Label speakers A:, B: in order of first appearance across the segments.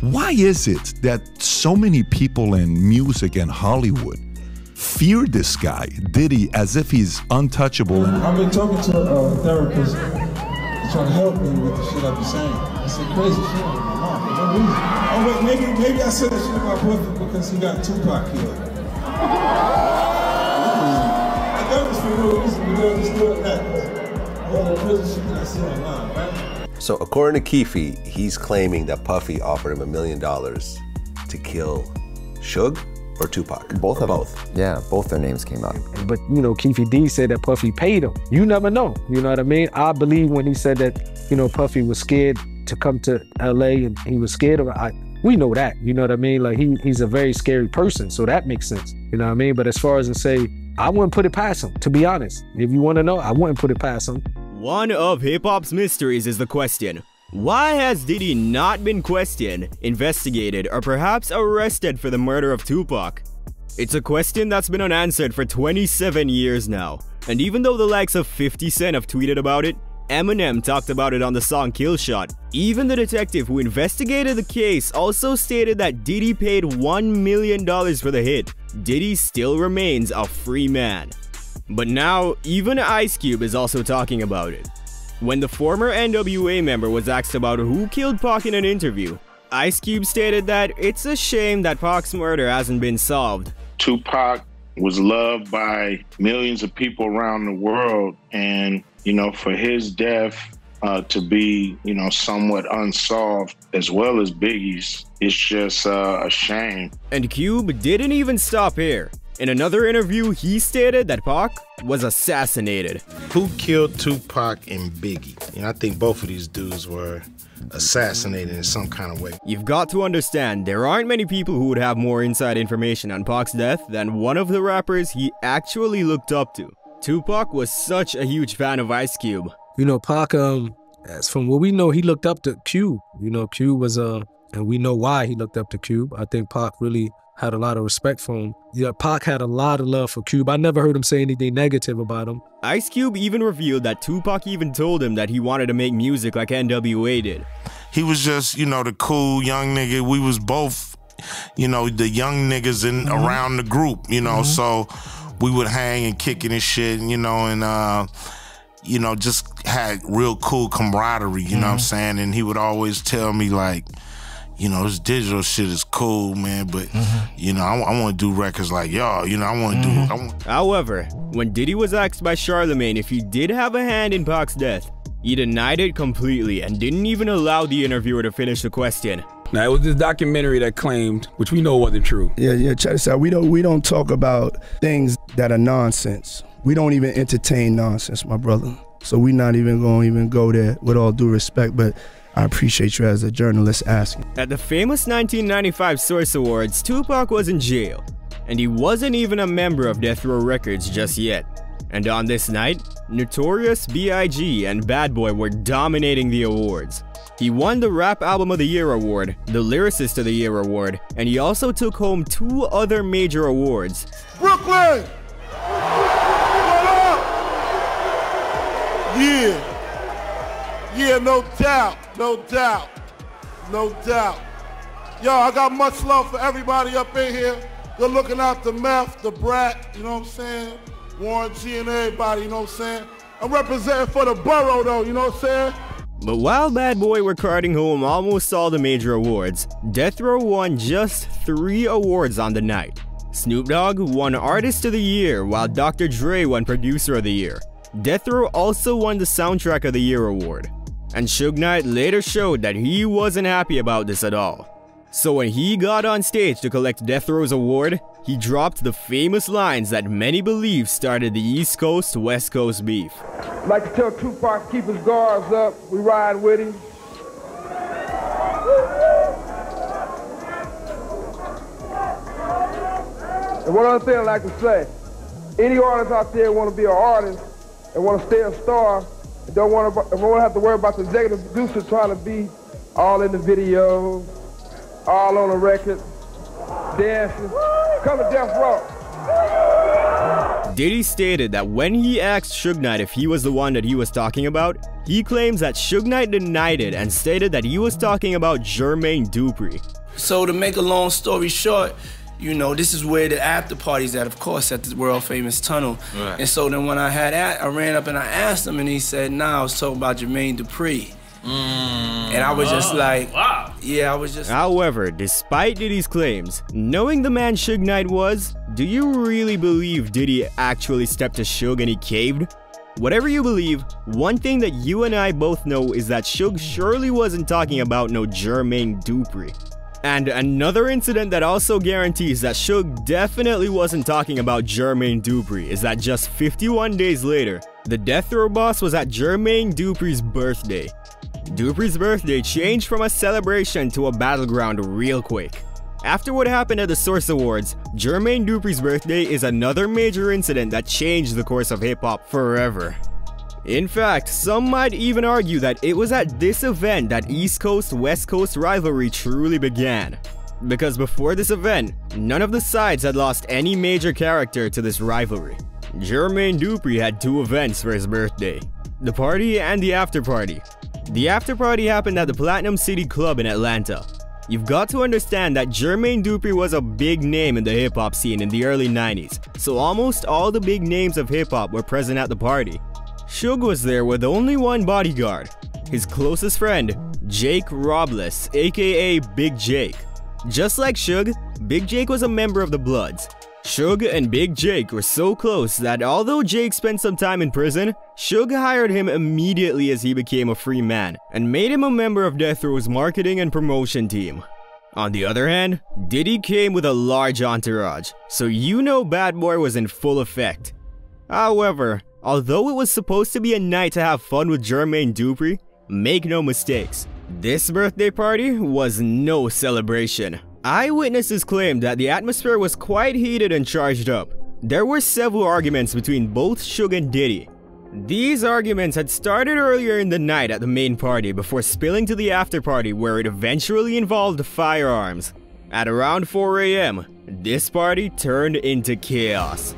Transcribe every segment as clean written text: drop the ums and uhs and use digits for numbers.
A: Why is it that so many people in music and Hollywood fear this guy, Diddy, as if he's untouchable?
B: I've been talking to a therapist trying to help me with the shit I be saying. I said crazy shit in my mouth for no reason. Oh wait, maybe I said that shit about Puffy because he got Tupac killed. I thought it was for real reason, but they'll just do it that. All the crazy shit that I see online, right?
C: So according to Keefe, he's claiming that Puffy offered him $1 million to kill Suge or Tupac.
D: Both
C: or
D: of them.
C: both.
D: Yeah, both their names came out.
E: But you know, Keefe D said that Puffy paid him. You never know, you know what I mean? I believe when he said that, you know, Puffy was scared to come to LA and he was scared of it. We know that, you know what I mean? Like he's a very scary person, so that makes sense, you know what I mean? But as far as to say, I wouldn't put it past him, to be honest. If you want to know, I wouldn't put it past him.
F: One of hip-hop's mysteries is the question: why has Diddy not been questioned, investigated, or perhaps arrested for the murder of Tupac? It's a question that's been unanswered for 27 years now, and even though the likes of 50 Cent have tweeted about it, Eminem talked about it on the song Killshot. Even the detective who investigated the case also stated that Diddy paid $1 million for the hit. Diddy still remains a free man. But now, even Ice Cube is also talking about it. When the former N.W.A. member was asked about who killed Pac in an interview, Ice Cube stated that it's a shame that Pac's murder hasn't been solved.
G: Tupac was loved by millions of people around the world, and, you know, for his death to be, you know, somewhat unsolved, as well as Biggie's, it's just a shame.
F: And Cube didn't even stop here. In another interview, he stated that Pac was assassinated.
H: Who killed Tupac and Biggie? You know, I think both of these dudes were assassinated in some kind of way.
F: You've got to understand, there aren't many people who would have more inside information on Pac's death than one of the rappers he actually looked up to. Tupac was such a huge fan of Ice Cube.
E: You know, Pac, as from what we know, he looked up to Cube. You know, Cube was, and we know why he looked up to Cube. I think Pac really had a lot of respect for him. Yeah, Pac had a lot of love for Cube. I never heard him say anything negative about him.
F: Ice Cube even revealed that Tupac even told him that he wanted to make music like N.W.A. did.
H: He was just, you know, the cool young nigga. We was both, you know, the young niggas in around the group, you know, so we would hang and kick it and shit, you know, and you know, just had real cool camaraderie, you know what I'm saying? And he would always tell me, like, you know, this digital shit is cool, man, but, you know, I want to do records like y'all, you know, I want to do...
F: However, when Diddy was asked by Charlemagne if he did have a hand in Pac's death, he denied it completely and didn't even allow the interviewer to finish the question.
I: Now, it was this documentary that claimed, which we know wasn't true.
J: Yeah, check this out. We don't talk about things that are nonsense. We don't even entertain nonsense, my brother. So we're not even going to go there, with all due respect, but I appreciate you as a journalist asking.
F: At the famous 1995 Source Awards, Tupac was in jail, and he wasn't even a member of Death Row Records just yet. And on this night, Notorious B.I.G. and Bad Boy were dominating the awards. He won the Rap Album of the Year award, the Lyricist of the Year award, and he also took home 2 other major awards.
K: Brooklyn! What up? Yeah, no doubt. Yo, I got much love for everybody up in here. Good looking out the Meth, the Brat, you know what I'm saying? Warren G and everybody, you know what I'm saying? I'm representing for the borough though, you know what I'm saying?
F: But while Bad Boy were carting home almost all the major awards, Death Row won just 3 awards on the night. Snoop Dogg won Artist of the Year, while Dr. Dre won Producer of the Year. Death Row also won the Soundtrack of the Year award. And Suge Knight later showed that he wasn't happy about this at all. So when he got on stage to collect Death Row's award, he dropped the famous lines that many believe started the East Coast-West Coast beef.
L: I'd like to tell Tupac to keep his guards up. We ride with him. And one other thing I'd like to say, any artist out there want to be an artist and want to stay a star, and don't want to have to worry about the executive producer trying to be all in the video, all on the record, dancing. Come to Death Row.
F: Diddy stated that when he asked Suge Knight if he was the one that he was talking about, He claims that Suge Knight denied it and stated that he was talking about Jermaine Dupri.
D: So to make a long story short, you know, this is where the after party's at, of course, at the world famous tunnel. Right. And so then when I ran up and I asked him, and he said, nah, I was talking about Jermaine Dupri. And I was just like, wow. Yeah, I was just...
F: However, despite Diddy's claims, knowing the man Suge Knight was, do you really believe Diddy actually stepped to Suge and he caved? Whatever you believe, one thing that you and I both know is that Suge surely wasn't talking about no Jermaine Dupri. And another incident that also guarantees that Suge definitely wasn't talking about Jermaine Dupri is that just 51 days later, the Death Row boss was at Jermaine Dupri's birthday. Dupri's birthday changed from a celebration to a battleground real quick. After what happened at the Source Awards, Jermaine Dupri's birthday is another major incident that changed the course of hip-hop forever. In fact, some might even argue that it was at this event that East Coast-West Coast rivalry truly began. Because before this event, none of the sides had lost any major character to this rivalry. Jermaine Dupri had two events for his birthday: the party and the after party. The after party happened at the Platinum City Club in Atlanta. You've got to understand that Jermaine Dupri was a big name in the hip-hop scene in the early 90s, so almost all the big names of hip-hop were present at the party. Suge was there with only one bodyguard, his closest friend, Jake Robles, aka Big Jake. Just like Suge, Big Jake was a member of the Bloods. Suge and Big Jake were so close that although Jake spent some time in prison, Suge hired him immediately as he became a free man and made him a member of Death Row's marketing and promotion team. On the other hand, Diddy came with a large entourage, so you know Bad Boy was in full effect. However, although it was supposed to be a night to have fun with Jermaine Dupri, make no mistakes, this birthday party was no celebration. Eyewitnesses claimed that the atmosphere was quite heated and charged up. There were several arguments between both Suge and Diddy. These arguments had started earlier in the night at the main party before spilling to the after party, where it eventually involved firearms. At around 4 AM, this party turned into chaos.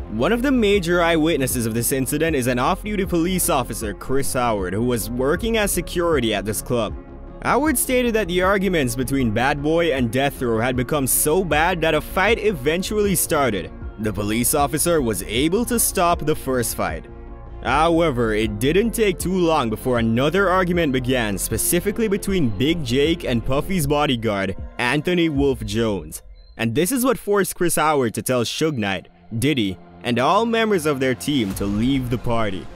F: One of the major eyewitnesses of this incident is an off-duty police officer, Chris Howard, who was working as security at this club. Howard stated that the arguments between Bad Boy and Death Row had become so bad that a fight eventually started. The police officer was able to stop the first fight. However, it didn't take too long before another argument began, specifically between Big Jake and Puffy's bodyguard, Anthony Wolf Jones. And this is what forced Chris Howard to tell Suge Knight, Diddy, and all members of their team to leave the party.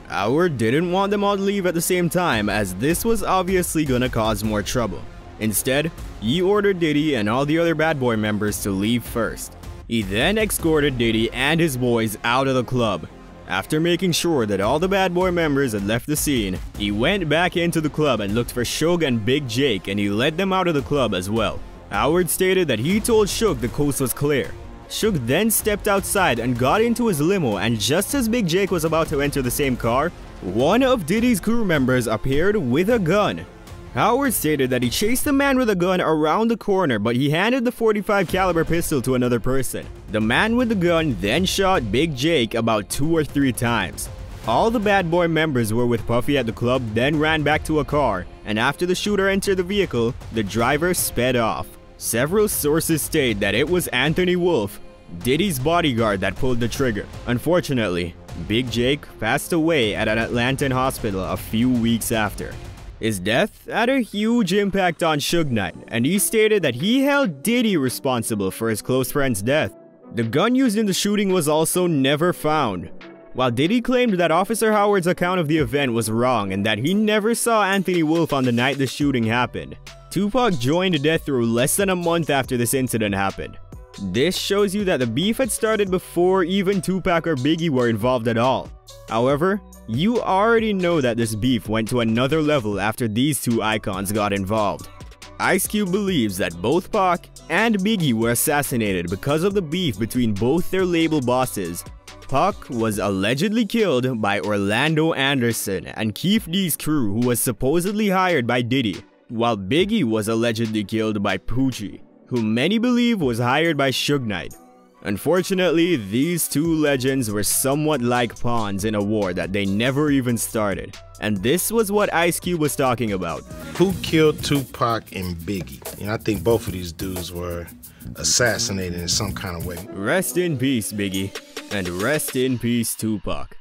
F: Howard didn't want them all to leave at the same time, as this was obviously gonna cause more trouble. Instead, he ordered Diddy and all the other Bad Boy members to leave first. He then escorted Diddy and his boys out of the club. After making sure that all the Bad Boy members had left the scene, he went back into the club and looked for Suge and Big Jake, and he led them out of the club as well. Howard stated that he told Suge the coast was clear. Suge then stepped outside and got into his limo, and just as Big Jake was about to enter the same car, one of Diddy's crew members appeared with a gun. Howard stated that he chased the man with a gun around the corner, but he handed the .45 caliber pistol to another person. The man with the gun then shot Big Jake about 2 or 3 times. All the Bad Boy members were with Puffy at the club, then ran back to a car, and after the shooter entered the vehicle, the driver sped off. Several sources state that it was Anthony Wolf, Diddy's bodyguard, that pulled the trigger. Unfortunately, Big Jake passed away at an Atlantan hospital a few weeks after. His death had a huge impact on Suge Knight, and he stated that he held Diddy responsible for his close friend's death. The gun used in the shooting was also never found. While Diddy claimed that Officer Howard's account of the event was wrong and that he never saw Anthony Wolf on the night the shooting happened, Tupac joined Death Row less than a month after this incident happened. This shows you that the beef had started before even Tupac or Biggie were involved at all. However, you already know that this beef went to another level after these two icons got involved. Ice Cube believes that both Pac and Biggie were assassinated because of the beef between both their label bosses. Pac was allegedly killed by Orlando Anderson and Keef D's crew, who was supposedly hired by Diddy, while Biggie was allegedly killed by Poochie, who many believe was hired by Suge Knight. Unfortunately, these two legends were somewhat like pawns in a war that they never even started. And this was what Ice Cube was talking about.
M: Who killed Tupac and Biggie? You know, I think both of these dudes were assassinated in some kind of way.
F: Rest in peace, Biggie. And rest in peace, Tupac.